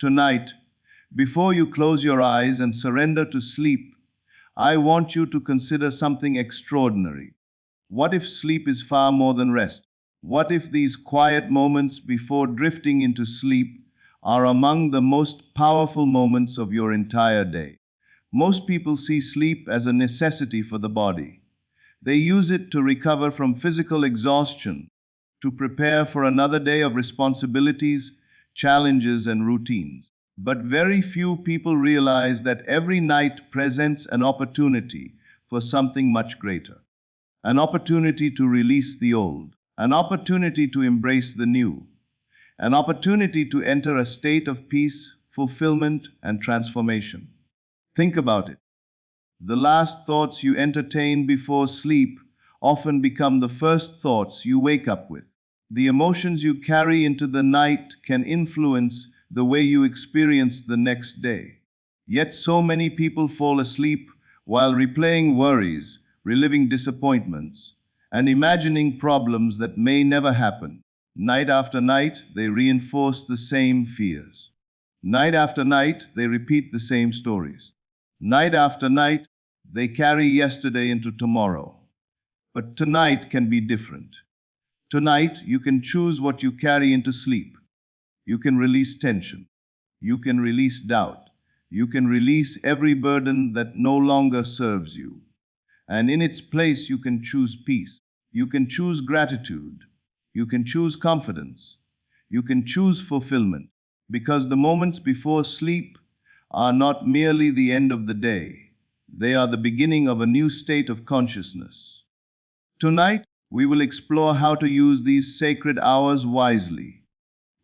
Tonight, before you close your eyes and surrender to sleep, I want you to consider something extraordinary. What if sleep is far more than rest? What if these quiet moments before drifting into sleep are among the most powerful moments of your entire day? Most people see sleep as a necessity for the body. They use it to recover from physical exhaustion, to prepare for another day of responsibilities, challenges, and routines. But very few people realize that every night presents an opportunity for something much greater. An opportunity to release the old, an opportunity to embrace the new, an opportunity to enter a state of peace, fulfillment, and transformation. Think about it. The last thoughts you entertain before sleep often become the first thoughts you wake up with. The emotions you carry into the night can influence the way you experience the next day. Yet so many people fall asleep while replaying worries, reliving disappointments, and imagining problems that may never happen. Night after night, they reinforce the same fears. Night after night, they repeat the same stories. Night after night, they carry yesterday into tomorrow. But tonight can be different. Tonight, you can choose what you carry into sleep. You can release tension. You can release doubt. You can release every burden that no longer serves you. And in its place, you can choose peace. You can choose gratitude. You can choose confidence. You can choose fulfillment. Because the moments before sleep are not merely the end of the day. They are the beginning of a new state of consciousness. Tonight, we will explore how to use these sacred hours wisely.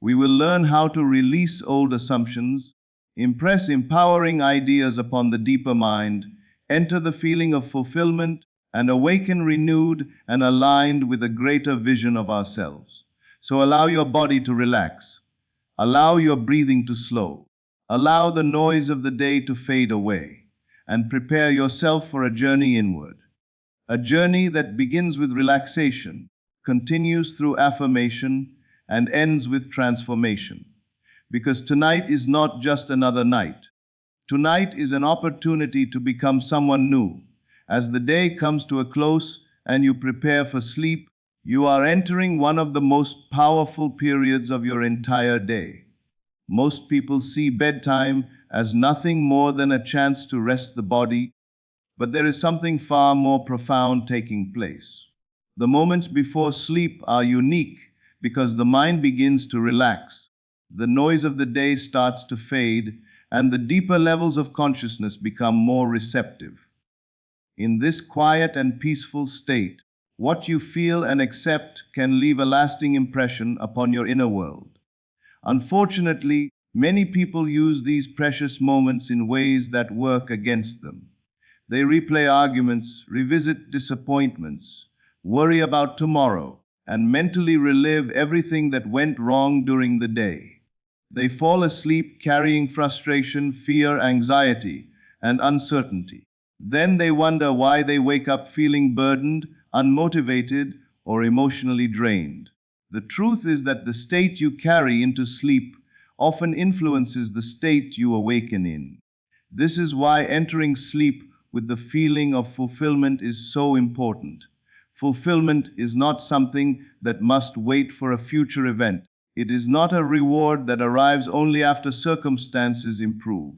We will learn how to release old assumptions, impress empowering ideas upon the deeper mind, enter the feeling of fulfillment, and awaken renewed and aligned with a greater vision of ourselves. So allow your body to relax. Allow your breathing to slow. Allow the noise of the day to fade away, and prepare yourself for a journey inward. A journey that begins with relaxation, continues through affirmation, and ends with transformation. Because tonight is not just another night. Tonight is an opportunity to become someone new. As the day comes to a close and you prepare for sleep, you are entering one of the most powerful periods of your entire day. Most people see bedtime as nothing more than a chance to rest the body, but there is something far more profound taking place. The moments before sleep are unique because the mind begins to relax. The noise of the day starts to fade, and the deeper levels of consciousness become more receptive. In this quiet and peaceful state, what you feel and accept can leave a lasting impression upon your inner world. Unfortunately, many people use these precious moments in ways that work against them. They replay arguments, revisit disappointments, worry about tomorrow, and mentally relive everything that went wrong during the day. They fall asleep carrying frustration, fear, anxiety, and uncertainty. Then they wonder why they wake up feeling burdened, unmotivated, or emotionally drained. The truth is that the state you carry into sleep often influences the state you awaken in. This is why entering sleep with the feeling of fulfillment is so important. Fulfillment is not something that must wait for a future event. It is not a reward that arrives only after circumstances improve.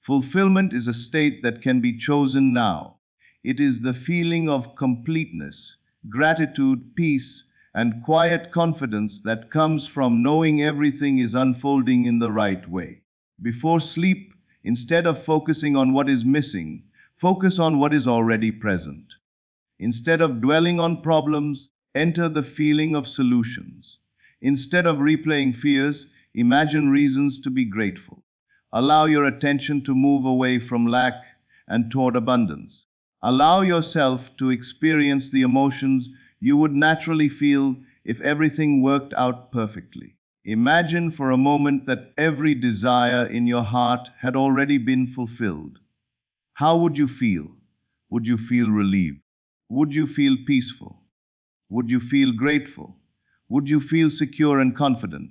Fulfillment is a state that can be chosen now. It is the feeling of completeness, gratitude, peace, and quiet confidence that comes from knowing everything is unfolding in the right way. Before sleep, instead of focusing on what is missing, focus on what is already present. Instead of dwelling on problems, enter the feeling of solutions. Instead of replaying fears, imagine reasons to be grateful. Allow your attention to move away from lack and toward abundance. Allow yourself to experience the emotions you would naturally feel if everything worked out perfectly. Imagine for a moment that every desire in your heart had already been fulfilled. How would you feel? Would you feel relieved? Would you feel peaceful? Would you feel grateful? Would you feel secure and confident?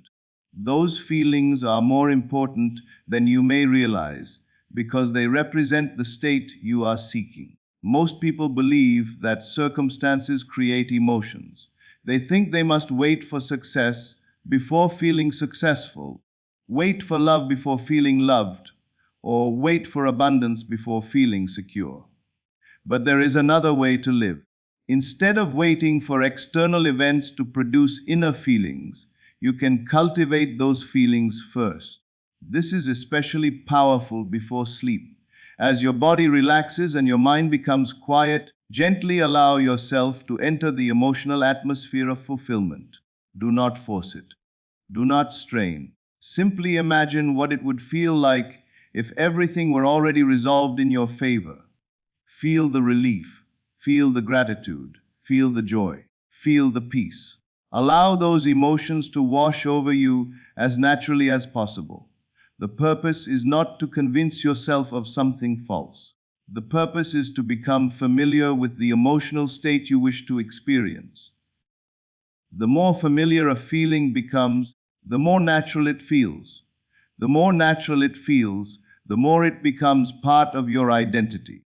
Those feelings are more important than you may realize because they represent the state you are seeking. Most people believe that circumstances create emotions. They think they must wait for success before feeling successful, wait for love before feeling loved, or wait for abundance before feeling secure. But there is another way to live. Instead of waiting for external events to produce inner feelings, you can cultivate those feelings first. This is especially powerful before sleep. As your body relaxes and your mind becomes quiet, gently allow yourself to enter the emotional atmosphere of fulfillment. Do not force it. Do not strain. Simply imagine what it would feel like if everything were already resolved in your favor. Feel the relief, feel the gratitude, feel the joy, feel the peace. Allow those emotions to wash over you as naturally as possible. The purpose is not to convince yourself of something false. The purpose is to become familiar with the emotional state you wish to experience. The more familiar a feeling becomes, the more natural it feels. The more natural it feels, the more it becomes part of your identity.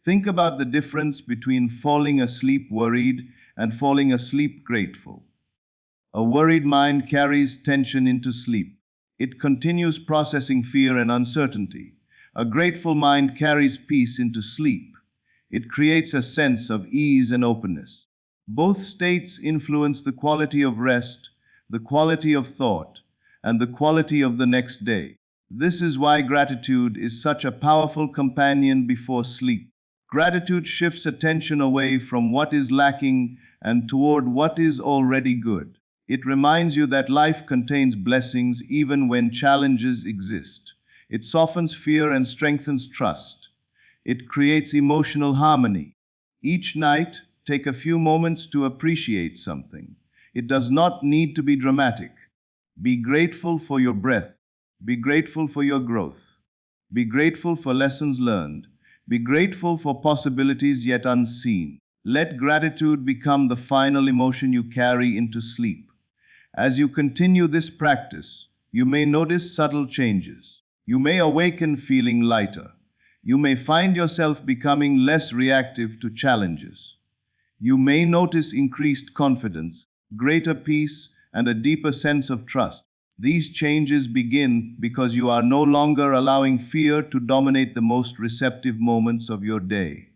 Think about the difference between falling asleep worried and falling asleep grateful. A worried mind carries tension into sleep. It continues processing fear and uncertainty. A grateful mind carries peace into sleep. It creates a sense of ease and openness. Both states influence the quality of rest, the quality of thought, and the quality of the next day. This is why gratitude is such a powerful companion before sleep. Gratitude shifts attention away from what is lacking and toward what is already good. It reminds you that life contains blessings even when challenges exist. It softens fear and strengthens trust. It creates emotional harmony. Each night, take a few moments to appreciate something. It does not need to be dramatic. Be grateful for your breath. Be grateful for your growth. Be grateful for lessons learned. Be grateful for possibilities yet unseen. Let gratitude become the final emotion you carry into sleep. As you continue this practice, you may notice subtle changes. You may awaken feeling lighter. You may find yourself becoming less reactive to challenges. You may notice increased confidence, greater peace, and a deeper sense of trust. These changes begin because you are no longer allowing fear to dominate the most receptive moments of your day.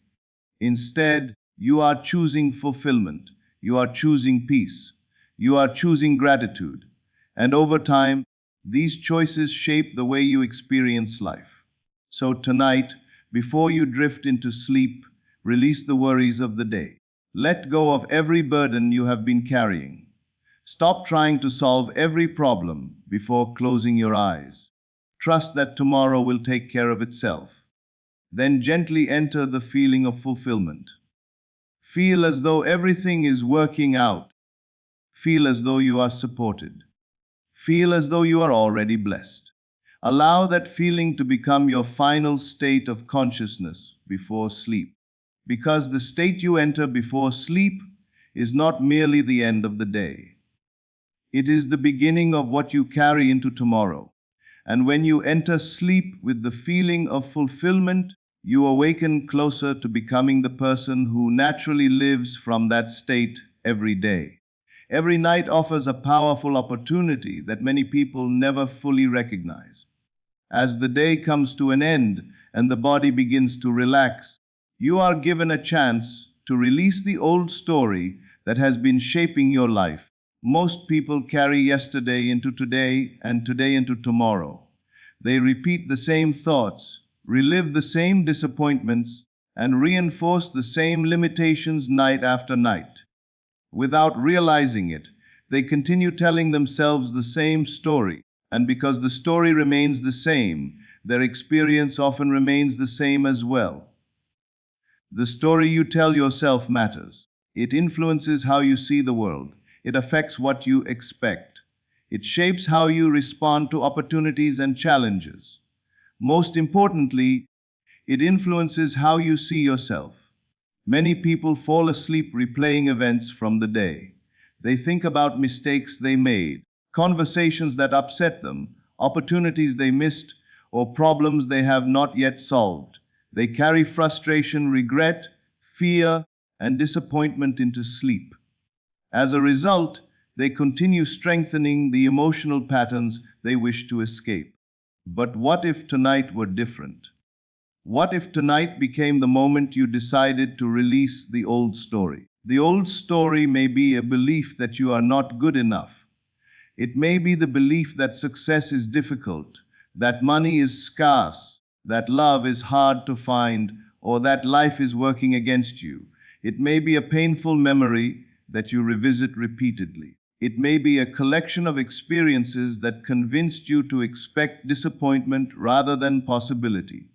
Instead, you are choosing fulfillment. You are choosing peace. You are choosing gratitude. And over time, these choices shape the way you experience life. So tonight, before you drift into sleep, release the worries of the day. Let go of every burden you have been carrying. Stop trying to solve every problem before closing your eyes. Trust that tomorrow will take care of itself. Then gently enter the feeling of fulfillment. Feel as though everything is working out. Feel as though you are supported. Feel as though you are already blessed. Allow that feeling to become your final state of consciousness before sleep. Because the state you enter before sleep is not merely the end of the day. It is the beginning of what you carry into tomorrow. And when you enter sleep with the feeling of fulfillment, you awaken closer to becoming the person who naturally lives from that state every day. Every night offers a powerful opportunity that many people never fully recognize. As the day comes to an end and the body begins to relax, you are given a chance to release the old story that has been shaping your life. Most people carry yesterday into today and today into tomorrow. They repeat the same thoughts, relive the same disappointments, and reinforce the same limitations night after night. Without realizing it, they continue telling themselves the same story, and because the story remains the same, their experience often remains the same as well. The story you tell yourself matters. It influences how you see the world. It affects what you expect. It shapes how you respond to opportunities and challenges. Most importantly, it influences how you see yourself. Many people fall asleep replaying events from the day. They think about mistakes they made, conversations that upset them, opportunities they missed, or problems they have not yet solved. They carry frustration, regret, fear, and disappointment into sleep. As a result, they continue strengthening the emotional patterns they wish to escape. But what if tonight were different? What if tonight became the moment you decided to release the old story? The old story may be a belief that you are not good enough. It may be the belief that success is difficult, that money is scarce, that love is hard to find, or that life is working against you. It may be a painful memory that you revisit repeatedly. It may be a collection of experiences that convinced you to expect disappointment rather than possibility.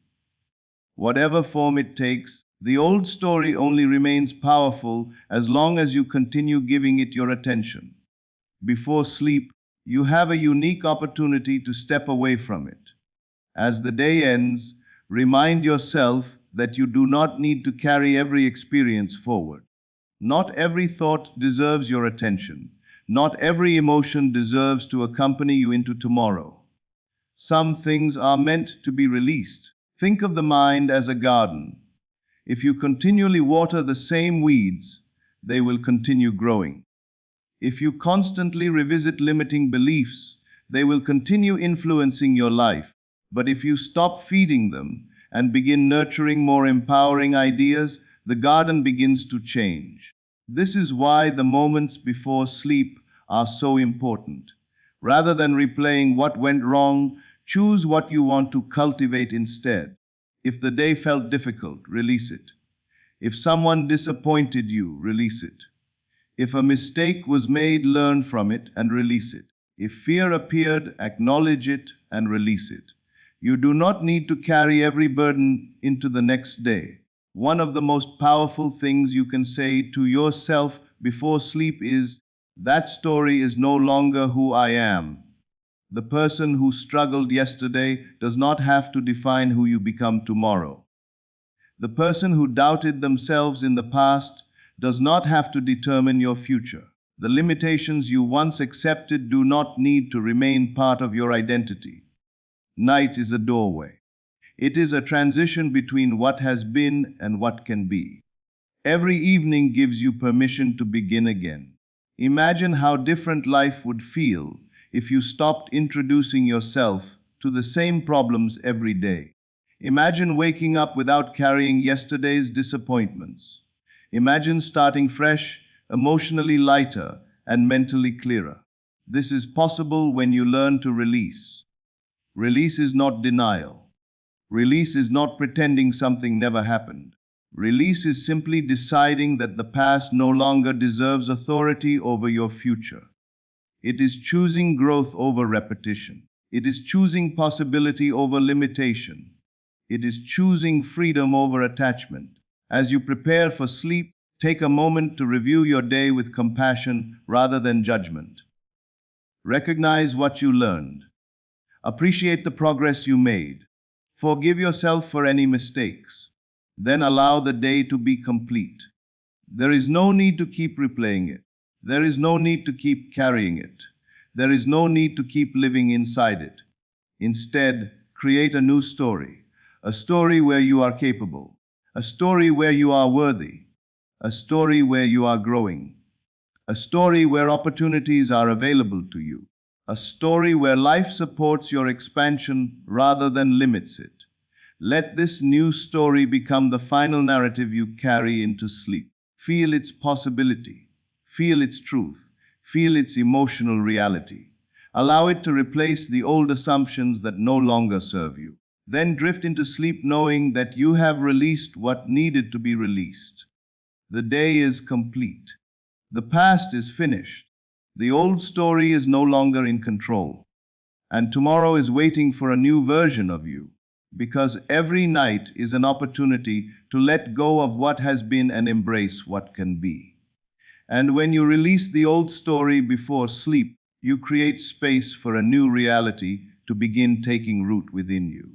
Whatever form it takes, the old story only remains powerful as long as you continue giving it your attention. Before sleep, you have a unique opportunity to step away from it. As the day ends, remind yourself that you do not need to carry every experience forward. Not every thought deserves your attention. Not every emotion deserves to accompany you into tomorrow. Some things are meant to be released. Think of the mind as a garden. If you continually water the same weeds, they will continue growing. If you constantly revisit limiting beliefs, they will continue influencing your life. But if you stop feeding them and begin nurturing more empowering ideas, the garden begins to change. This is why the moments before sleep are so important. Rather than replaying what went wrong, choose what you want to cultivate instead. If the day felt difficult, release it. If someone disappointed you, release it. If a mistake was made, learn from it and release it. If fear appeared, acknowledge it and release it. You do not need to carry every burden into the next day. One of the most powerful things you can say to yourself before sleep is, "That story is no longer who I am." The person who struggled yesterday does not have to define who you become tomorrow. The person who doubted themselves in the past does not have to determine your future. The limitations you once accepted do not need to remain part of your identity. Night is a doorway. It is a transition between what has been and what can be. Every evening gives you permission to begin again. Imagine how different life would feel if you stopped introducing yourself to the same problems every day. Imagine waking up without carrying yesterday's disappointments. Imagine starting fresh, emotionally lighter, and mentally clearer. This is possible when you learn to release. Release is not denial. Release is not pretending something never happened. Release is simply deciding that the past no longer deserves authority over your future. It is choosing growth over repetition. It is choosing possibility over limitation. It is choosing freedom over attachment. As you prepare for sleep, take a moment to review your day with compassion rather than judgment. Recognize what you learned. Appreciate the progress you made. Forgive yourself for any mistakes. Then allow the day to be complete. There is no need to keep replaying it. There is no need to keep carrying it. There is no need to keep living inside it. Instead, create a new story. A story where you are capable. A story where you are worthy. A story where you are growing. A story where opportunities are available to you. A story where life supports your expansion rather than limits it. Let this new story become the final narrative you carry into sleep. Feel its possibility. Feel its truth. Feel its emotional reality. Allow it to replace the old assumptions that no longer serve you. Then drift into sleep knowing that you have released what needed to be released. The day is complete. The past is finished. The old story is no longer in control. And tomorrow is waiting for a new version of you. Because every night is an opportunity to let go of what has been and embrace what can be. And when you release the old story before sleep, you create space for a new reality to begin taking root within you.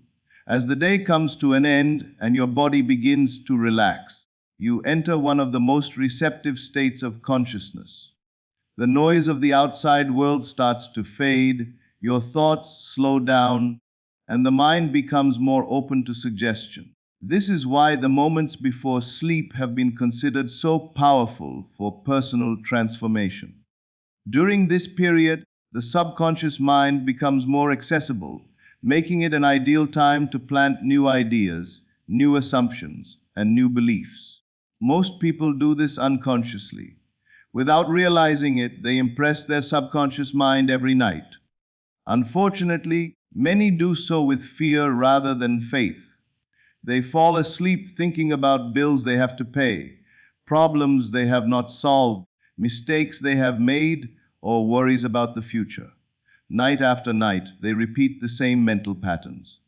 As the day comes to an end and your body begins to relax, you enter one of the most receptive states of consciousness. The noise of the outside world starts to fade, your thoughts slow down, and the mind becomes more open to suggestion. This is why the moments before sleep have been considered so powerful for personal transformation. During this period, the subconscious mind becomes more accessible, making it an ideal time to plant new ideas, new assumptions, and new beliefs. Most people do this unconsciously. Without realizing it, they impress their subconscious mind every night. Unfortunately, many do so with fear rather than faith. They fall asleep thinking about bills they have to pay, problems they have not solved, mistakes they have made, or worries about the future. Night after night, they repeat the same mental patterns.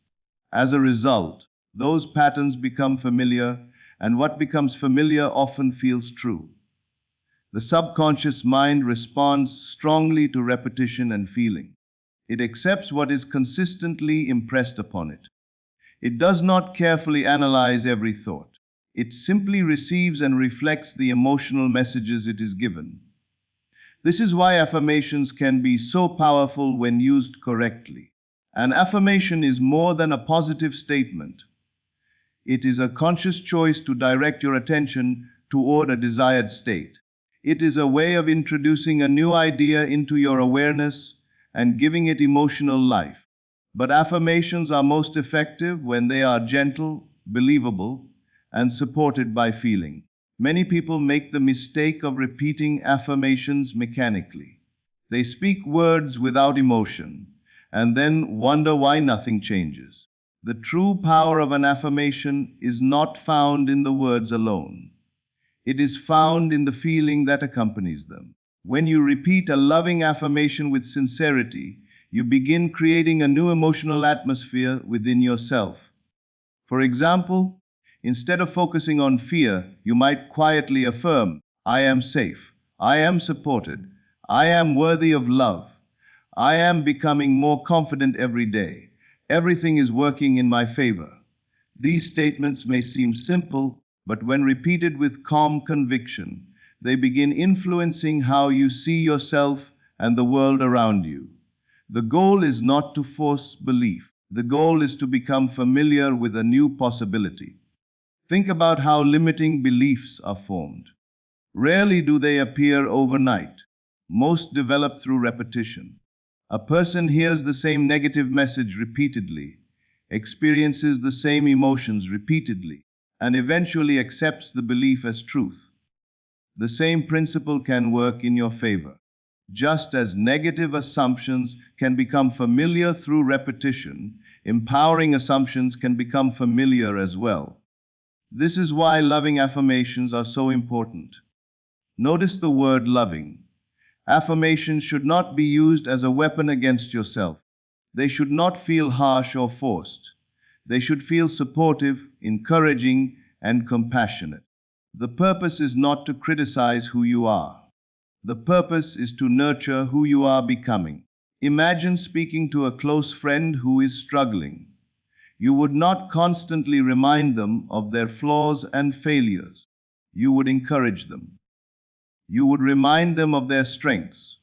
As a result, those patterns become familiar, and what becomes familiar often feels true. The subconscious mind responds strongly to repetition and feeling. It accepts what is consistently impressed upon it. It does not carefully analyze every thought. It simply receives and reflects the emotional messages it is given. This is why affirmations can be so powerful when used correctly. An affirmation is more than a positive statement. It is a conscious choice to direct your attention toward a desired state. It is a way of introducing a new idea into your awareness and giving it emotional life. But affirmations are most effective when they are gentle, believable, and supported by feeling. Many people make the mistake of repeating affirmations mechanically. They speak words without emotion and then wonder why nothing changes. The true power of an affirmation is not found in the words alone. It is found in the feeling that accompanies them. When you repeat a loving affirmation with sincerity, you begin creating a new emotional atmosphere within yourself. For example, instead of focusing on fear, you might quietly affirm, I am safe, I am supported, I am worthy of love, I am becoming more confident every day, everything is working in my favor. These statements may seem simple, but when repeated with calm conviction, they begin influencing how you see yourself and the world around you. The goal is not to force belief. The goal is to become familiar with a new possibility. Think about how limiting beliefs are formed. Rarely do they appear overnight. Most develop through repetition. A person hears the same negative message repeatedly, experiences the same emotions repeatedly, and eventually accepts the belief as truth. The same principle can work in your favor. Just as negative assumptions can become familiar through repetition, empowering assumptions can become familiar as well. This is why loving affirmations are so important. Notice the word loving. Affirmations should not be used as a weapon against yourself. They should not feel harsh or forced. They should feel supportive, encouraging, and compassionate. The purpose is not to criticize who you are. The purpose is to nurture who you are becoming. Imagine speaking to a close friend who is struggling. You would not constantly remind them of their flaws and failures. You would encourage them. You would remind them of their strengths.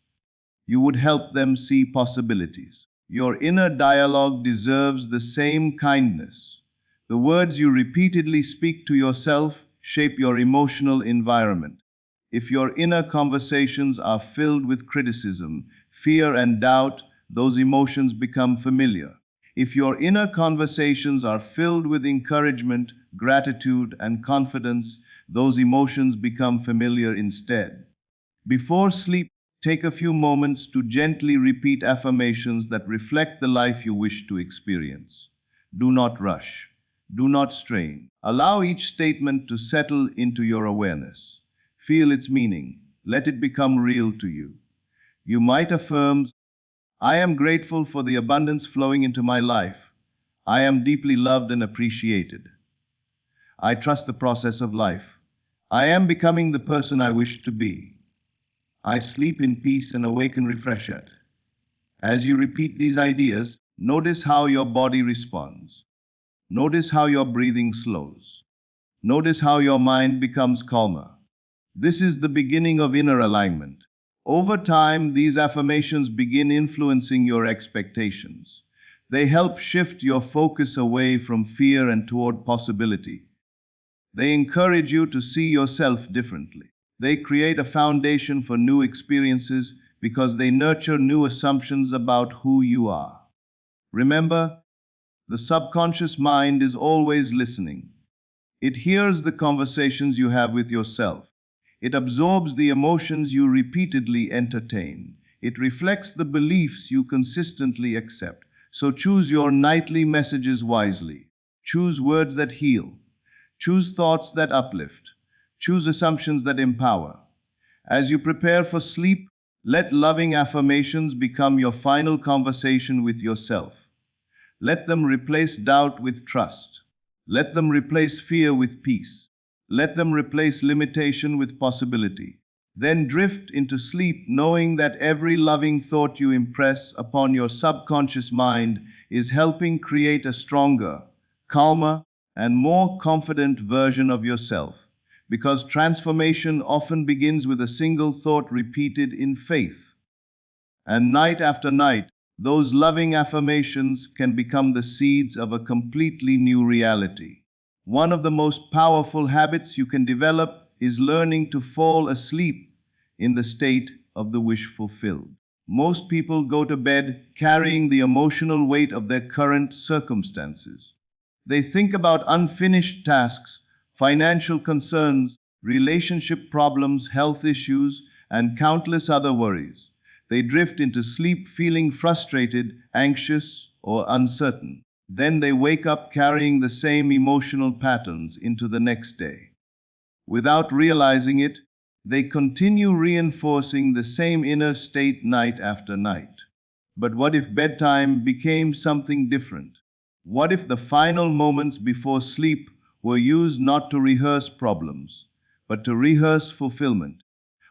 You would help them see possibilities. Your inner dialogue deserves the same kindness. The words you repeatedly speak to yourself shape your emotional environment. If your inner conversations are filled with criticism, fear, and doubt, those emotions become familiar. If your inner conversations are filled with encouragement, gratitude, and confidence, those emotions become familiar instead. Before sleep, take a few moments to gently repeat affirmations that reflect the life you wish to experience. Do not rush. Do not strain. Allow each statement to settle into your awareness. Feel its meaning. Let it become real to you. You might affirm, I am grateful for the abundance flowing into my life. I am deeply loved and appreciated. I trust the process of life. I am becoming the person I wish to be. I sleep in peace and awaken refreshed. As you repeat these ideas, notice how your body responds. Notice how your breathing slows. Notice how your mind becomes calmer. This is the beginning of inner alignment. Over time, these affirmations begin influencing your expectations. They help shift your focus away from fear and toward possibility. They encourage you to see yourself differently. They create a foundation for new experiences because they nurture new assumptions about who you are. Remember, the subconscious mind is always listening. It hears the conversations you have with yourself. It absorbs the emotions you repeatedly entertain. It reflects the beliefs you consistently accept. So choose your nightly messages wisely. Choose words that heal. Choose thoughts that uplift. Choose assumptions that empower. As you prepare for sleep, let loving affirmations become your final conversation with yourself. Let them replace doubt with trust. Let them replace fear with peace. Let them replace limitation with possibility. Then drift into sleep knowing that every loving thought you impress upon your subconscious mind is helping create a stronger, calmer, and more confident version of yourself. Because transformation often begins with a single thought repeated in faith. And night after night, those loving affirmations can become the seeds of a completely new reality. One of the most powerful habits you can develop is learning to fall asleep in the state of the wish fulfilled. Most people go to bed carrying the emotional weight of their current circumstances. They think about unfinished tasks, financial concerns, relationship problems, health issues, and countless other worries. They drift into sleep feeling frustrated, anxious, or uncertain. Then they wake up carrying the same emotional patterns into the next day. Without realizing it, they continue reinforcing the same inner state night after night. But what if bedtime became something different? What if the final moments before sleep were used not to rehearse problems, but to rehearse fulfillment?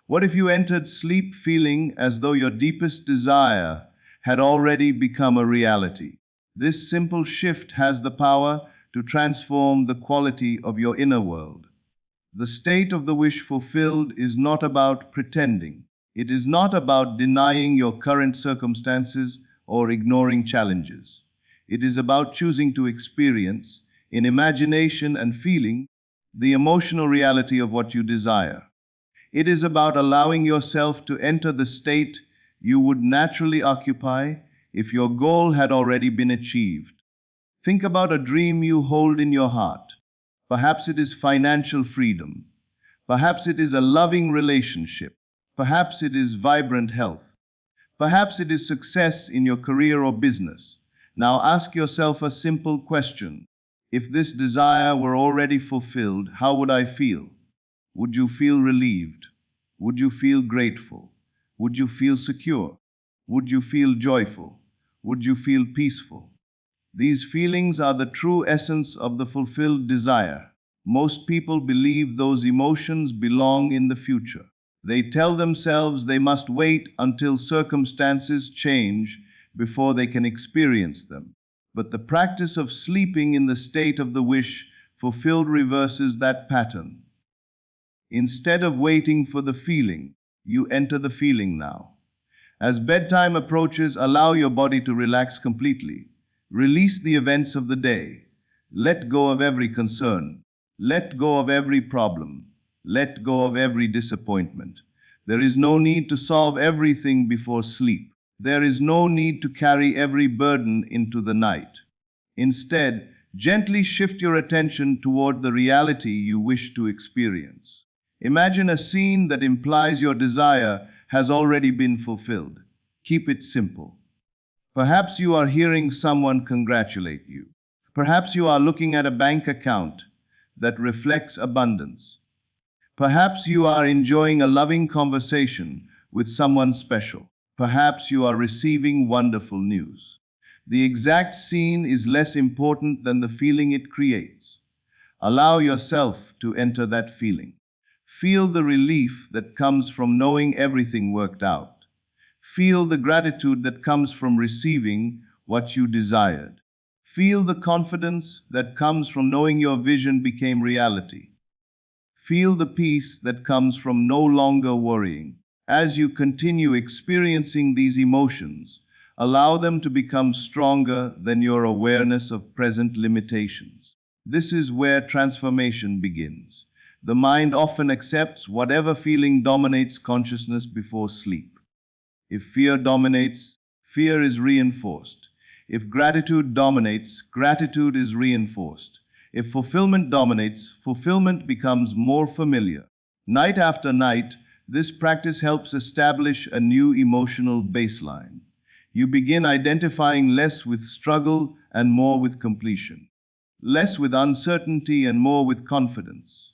What if you entered sleep feeling as though your deepest desire had already become a reality? This simple shift has the power to transform the quality of your inner world. The state of the wish fulfilled is not about pretending. It is not about denying your current circumstances or ignoring challenges. It is about choosing to experience, in imagination and feeling, the emotional reality of what you desire. It is about allowing yourself to enter the state you would naturally occupy if your goal had already been achieved. Think about a dream you hold in your heart. Perhaps it is financial freedom. Perhaps it is a loving relationship. Perhaps it is vibrant health. Perhaps it is success in your career or business. Now ask yourself a simple question. If this desire were already fulfilled, how would I feel? Would you feel relieved? Would you feel grateful? Would you feel secure? Would you feel joyful? Would you feel peaceful? These feelings are the true essence of the fulfilled desire. Most people believe those emotions belong in the future. They tell themselves they must wait until circumstances change before they can experience them. But the practice of sleeping in the state of the wish fulfilled reverses that pattern. Instead of waiting for the feeling, you enter the feeling now. As bedtime approaches, allow your body to relax completely. Release the events of the day. Let go of every concern. Let go of every problem. Let go of every disappointment. There is no need to solve everything before sleep. There is no need to carry every burden into the night. Instead, gently shift your attention toward the reality you wish to experience. Imagine a scene that implies your desire has already been fulfilled. Keep it simple. Perhaps you are hearing someone congratulate you. Perhaps you are looking at a bank account that reflects abundance. Perhaps you are enjoying a loving conversation with someone special. Perhaps you are receiving wonderful news. The exact scene is less important than the feeling it creates. Allow yourself to enter that feeling. Feel the relief that comes from knowing everything worked out. Feel the gratitude that comes from receiving what you desired. Feel the confidence that comes from knowing your vision became reality. Feel the peace that comes from no longer worrying. As you continue experiencing these emotions, allow them to become stronger than your awareness of present limitations. This is where transformation begins. The mind often accepts whatever feeling dominates consciousness before sleep. If fear dominates, fear is reinforced. If gratitude dominates, gratitude is reinforced. If fulfillment dominates, fulfillment becomes more familiar. Night after night, this practice helps establish a new emotional baseline. You begin identifying less with struggle and more with completion, less with uncertainty and more with confidence,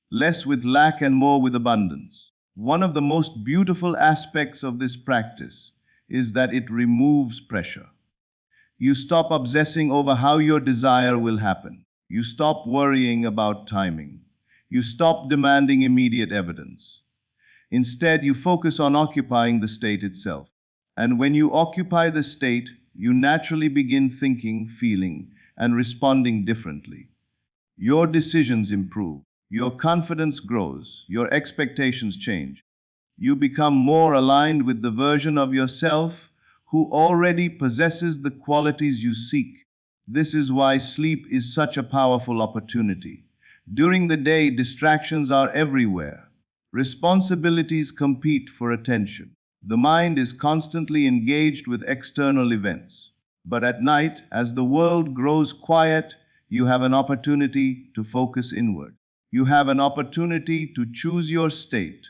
less with lack and more with abundance. One of the most beautiful aspects of this practice is that it removes pressure. You stop obsessing over how your desire will happen. You stop worrying about timing. You stop demanding immediate evidence. Instead, you focus on occupying the state itself. And when you occupy the state, you naturally begin thinking, feeling, and responding differently. Your decisions improve. Your confidence grows. Your expectations change. You become more aligned with the version of yourself who already possesses the qualities you seek. This is why sleep is such a powerful opportunity. During the day, distractions are everywhere. Responsibilities compete for attention. The mind is constantly engaged with external events. But at night, as the world grows quiet, you have an opportunity to focus inward. You have an opportunity to choose your state.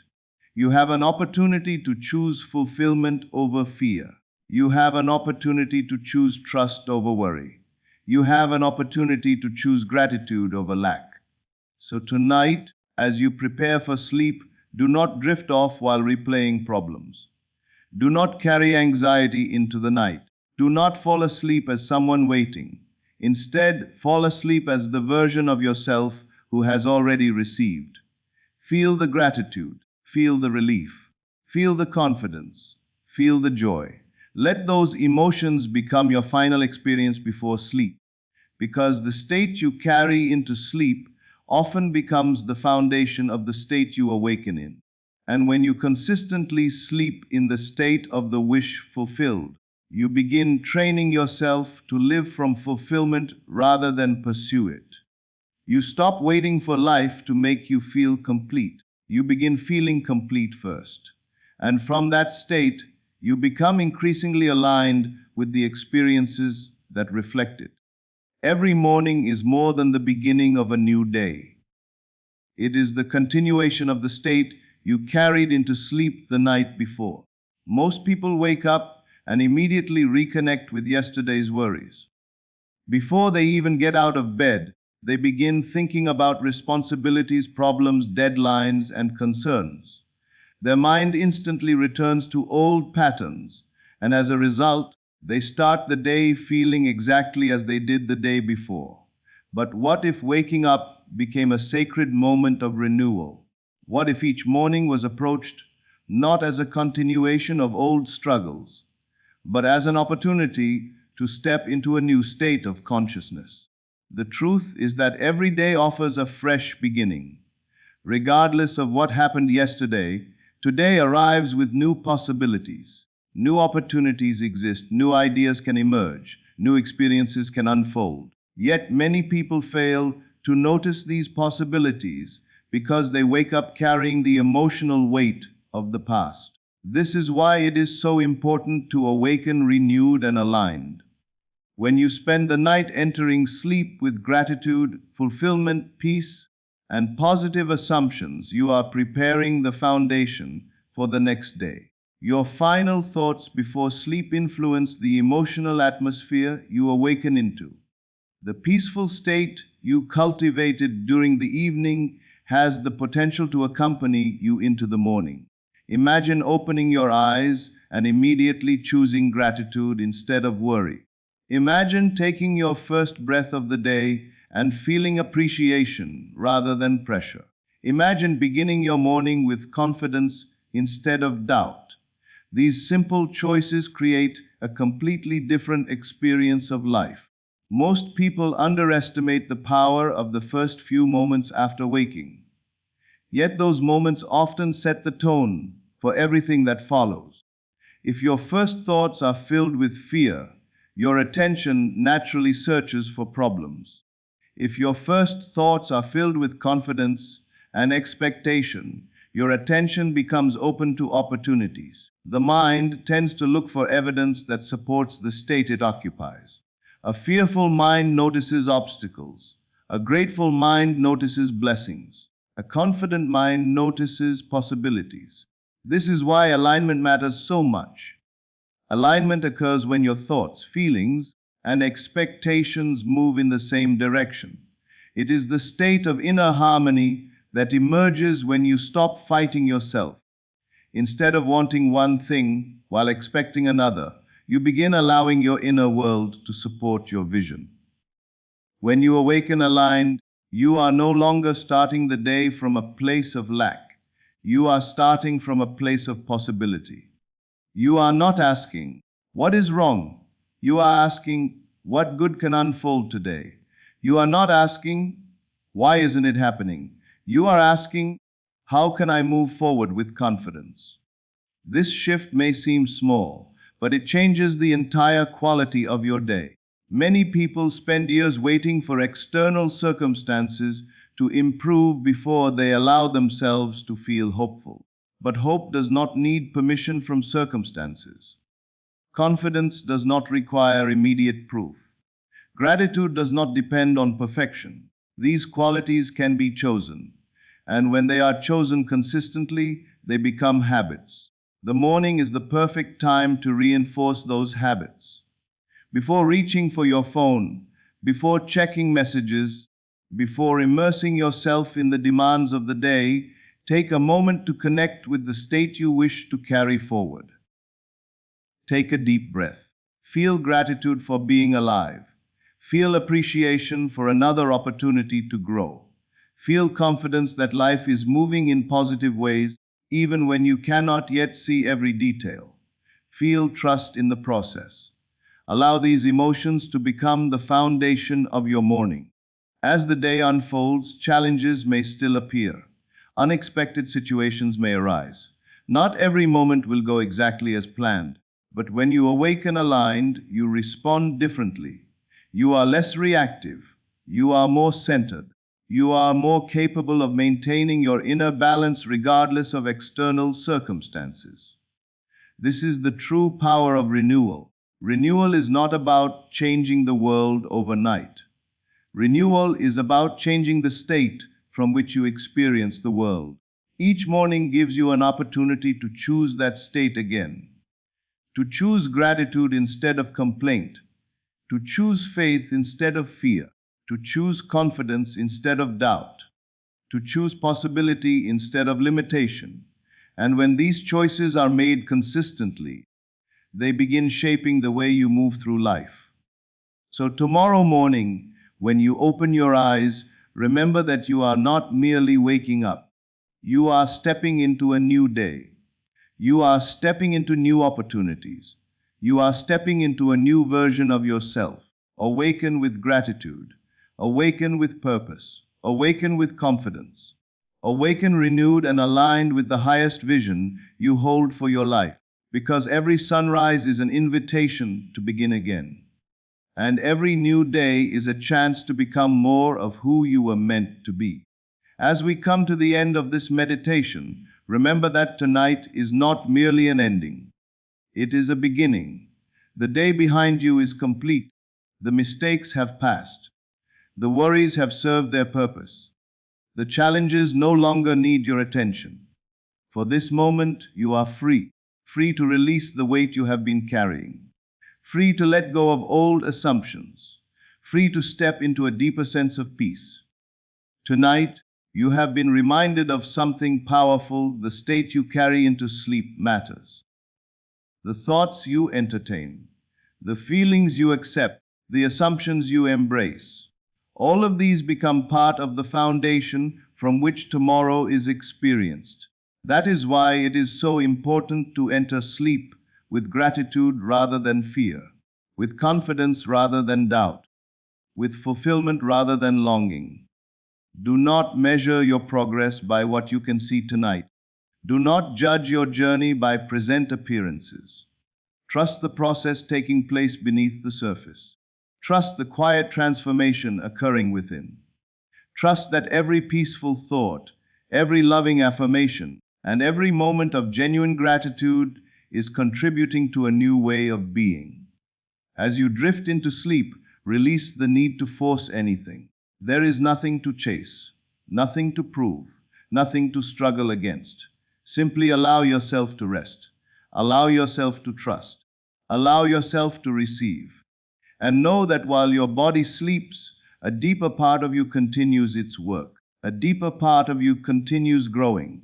You have an opportunity to choose fulfillment over fear. You have an opportunity to choose trust over worry. You have an opportunity to choose gratitude over lack. So tonight, as you prepare for sleep, do not drift off while replaying problems. Do not carry anxiety into the night. Do not fall asleep as someone waiting. Instead, fall asleep as the version of yourself who has already received. Feel the gratitude, feel the relief, feel the confidence, feel the joy. Let those emotions become your final experience before sleep, because the state you carry into sleep often becomes the foundation of the state you awaken in. And when you consistently sleep in the state of the wish fulfilled, you begin training yourself to live from fulfillment rather than pursue it. You stop waiting for life to make you feel complete. You begin feeling complete first. And from that state, you become increasingly aligned with the experiences that reflect it. Every morning is more than the beginning of a new day. It is the continuation of the state you carried into sleep the night before. Most people wake up and immediately reconnect with yesterday's worries. Before they even get out of bed, they begin thinking about responsibilities, problems, deadlines, and concerns. Their mind instantly returns to old patterns, and as a result, they start the day feeling exactly as they did the day before. But what if waking up became a sacred moment of renewal? What if each morning was approached not as a continuation of old struggles, but as an opportunity to step into a new state of consciousness? The truth is that every day offers a fresh beginning. Regardless of what happened yesterday, today arrives with new possibilities. New opportunities exist, new ideas can emerge, new experiences can unfold. Yet many people fail to notice these possibilities because they wake up carrying the emotional weight of the past. This is why it is so important to awaken renewed and aligned. When you spend the night entering sleep with gratitude, fulfillment, peace, and positive assumptions, you are preparing the foundation for the next day. Your final thoughts before sleep influence the emotional atmosphere you awaken into. The peaceful state you cultivated during the evening has the potential to accompany you into the morning. Imagine opening your eyes and immediately choosing gratitude instead of worry. Imagine taking your first breath of the day and feeling appreciation rather than pressure. Imagine beginning your morning with confidence instead of doubt. These simple choices create a completely different experience of life. Most people underestimate the power of the first few moments after waking. Yet those moments often set the tone for everything that follows. If your first thoughts are filled with fear, your attention naturally searches for problems. If your first thoughts are filled with confidence and expectation, your attention becomes open to opportunities. The mind tends to look for evidence that supports the state it occupies. A fearful mind notices obstacles. A grateful mind notices blessings. A confident mind notices possibilities. This is why alignment matters so much. Alignment occurs when your thoughts, feelings, and expectations move in the same direction. It is the state of inner harmony that emerges when you stop fighting yourself. Instead of wanting one thing while expecting another, you begin allowing your inner world to support your vision. When you awaken aligned, you are no longer starting the day from a place of lack. You are starting from a place of possibility. You are not asking, "What is wrong?" You are asking, "What good can unfold today?" You are not asking, "Why isn't it happening?" You are asking, "How can I move forward with confidence?" This shift may seem small, but it changes the entire quality of your day. Many people spend years waiting for external circumstances to improve before they allow themselves to feel hopeful. But hope does not need permission from circumstances. Confidence does not require immediate proof. Gratitude does not depend on perfection. These qualities can be chosen, and when they are chosen consistently, they become habits. The morning is the perfect time to reinforce those habits. Before reaching for your phone, before checking messages, before immersing yourself in the demands of the day, take a moment to connect with the state you wish to carry forward. Take a deep breath. Feel gratitude for being alive. Feel appreciation for another opportunity to grow. Feel confidence that life is moving in positive ways, even when you cannot yet see every detail. Feel trust in the process. Allow these emotions to become the foundation of your morning. As the day unfolds, challenges may still appear. Unexpected situations may arise. Not every moment will go exactly as planned, but when you awaken aligned, you respond differently. You are less reactive. You are more centered. You are more capable of maintaining your inner balance regardless of external circumstances. This is the true power of renewal. Renewal is not about changing the world overnight. Renewal is about changing the state from which you experience the world. Each morning gives you an opportunity to choose that state again, to choose gratitude instead of complaint, to choose faith instead of fear, to choose confidence instead of doubt, to choose possibility instead of limitation. And when these choices are made consistently, they begin shaping the way you move through life. So tomorrow morning, when you open your eyes, remember that you are not merely waking up. You are stepping into a new day. You are stepping into new opportunities. You are stepping into a new version of yourself. Awaken with gratitude. Awaken with purpose. Awaken with confidence. Awaken renewed and aligned with the highest vision you hold for your life. Because every sunrise is an invitation to begin again. And every new day is a chance to become more of who you were meant to be. As we come to the end of this meditation, remember that tonight is not merely an ending. It is a beginning. The day behind you is complete. The mistakes have passed. The worries have served their purpose. The challenges no longer need your attention. For this moment, you are free. Free to release the weight you have been carrying. Free to let go of old assumptions. Free to step into a deeper sense of peace. Tonight, you have been reminded of something powerful. The state you carry into sleep matters. The thoughts you entertain, the feelings you accept, the assumptions you embrace. All of these become part of the foundation from which tomorrow is experienced. That is why it is so important to enter sleep with gratitude rather than fear, with confidence rather than doubt, with fulfillment rather than longing. Do not measure your progress by what you can see tonight. Do not judge your journey by present appearances. Trust the process taking place beneath the surface. Trust the quiet transformation occurring within. Trust that every peaceful thought, every loving affirmation, and every moment of genuine gratitude is contributing to a new way of being. As you drift into sleep, release the need to force anything. There is nothing to chase, nothing to prove, nothing to struggle against. Simply allow yourself to rest. Allow yourself to trust. Allow yourself to receive. And know that while your body sleeps, a deeper part of you continues its work. A deeper part of you continues growing.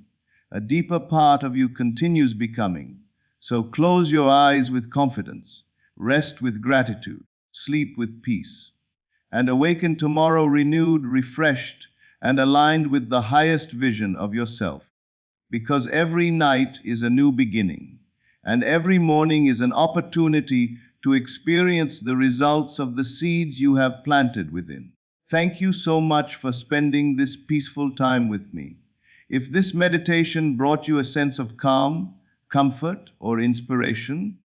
A deeper part of you continues becoming. So close your eyes with confidence. Rest with gratitude. Sleep with peace. And awaken tomorrow renewed, refreshed, and aligned with the highest vision of yourself. Because every night is a new beginning, and every morning is an opportunity to experience the results of the seeds you have planted within. Thank you so much for spending this peaceful time with me. If this meditation brought you a sense of calm, comfort, or inspiration,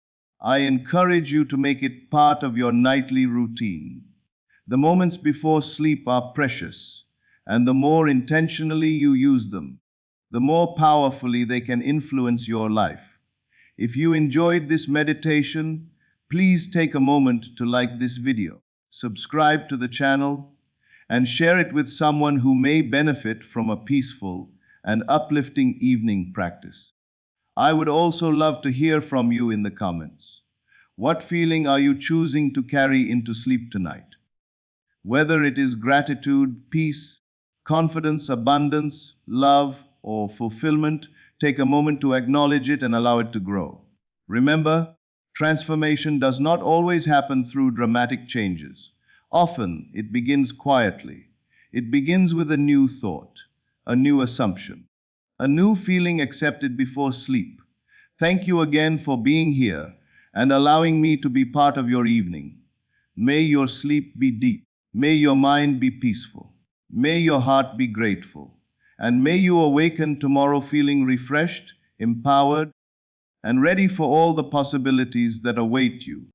I encourage you to make it part of your nightly routine. The moments before sleep are precious, and the more intentionally you use them, the more powerfully they can influence your life. If you enjoyed this meditation, please take a moment to like this video, subscribe to the channel, and share it with someone who may benefit from a peaceful and uplifting evening practice. I would also love to hear from you in the comments. What feeling are you choosing to carry into sleep tonight? Whether it is gratitude, peace, confidence, abundance, love, or fulfillment, take a moment to acknowledge it and allow it to grow. Remember, transformation does not always happen through dramatic changes. Often, it begins quietly. It begins with a new thought, a new assumption, a new feeling accepted before sleep. Thank you again for being here and allowing me to be part of your evening. May your sleep be deep. May your mind be peaceful. May your heart be grateful. And may you awaken tomorrow feeling refreshed, empowered, and ready for all the possibilities that await you.